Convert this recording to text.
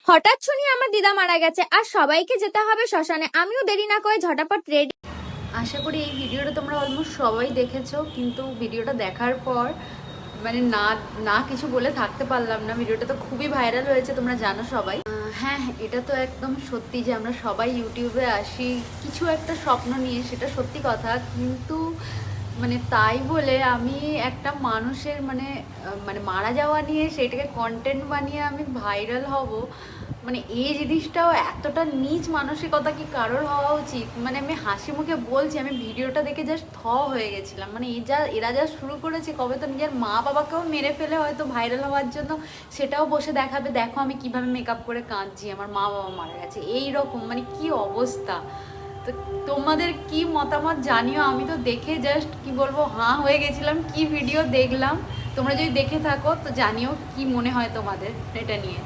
হঠাৎ শুনি আমার দিদা মারা গেছে আর সবাইকে যেতে হবে শ্মশানে। আমিও দেরি না করে ঝটাপট রেডি। আশা করি এই ভিডিওটা তোমরা অলমোস্ট সবাই দেখেছো, কিন্তু ভিডিওটা দেখার পর মানে না না কিছু বলে থাকতে পারলাম না। ভিডিওটা তো খুবই ভাইরাল হয়েছে, তোমরা জানো সবাই। হ্যাঁ, এটা তো একদম সত্যি যে আমরা সবাই ইউটিউবে আসি কিছু একটা স্বপ্ন নিয়ে, সেটা সত্যি কথা। কিন্তু মানে তাই বলে আমি একটা মানুষের মানে মানে মারা যাওয়া নিয়ে সেটাকে কন্টেন্ট বানিয়ে আমি ভাইরাল হব, মানে এই জিনিসটাও এতটা নীচ মানসিকতা কি কারোর হওয়া উচিত? মানে আমি হাসি মুখে বলছি, আমি ভিডিওটা দেখে জাস্ট হয়ে গেছিলাম। মানে এরা যা শুরু করেছে, কবে তো নিজের মা বাবাকেও মেরে ফেলে হয়তো ভাইরাল হওয়ার জন্য সেটাও বসে দেখাবে, দেখো আমি কিভাবে মেকআপ করে কাঁদছি, আমার মা বাবা মারা গেছে, এই রকম মানে কি অবস্থা। তো তোমাদের কি মতামত জানিও। আমি তো দেখে জাস্ট কি বলবো, হাঁ হয়ে গেছিলাম, কি ভিডিও দেখলাম। তোমরা যদি দেখে থাকো তো জানিও কি মনে হয় তোমাদের এটা নিয়ে।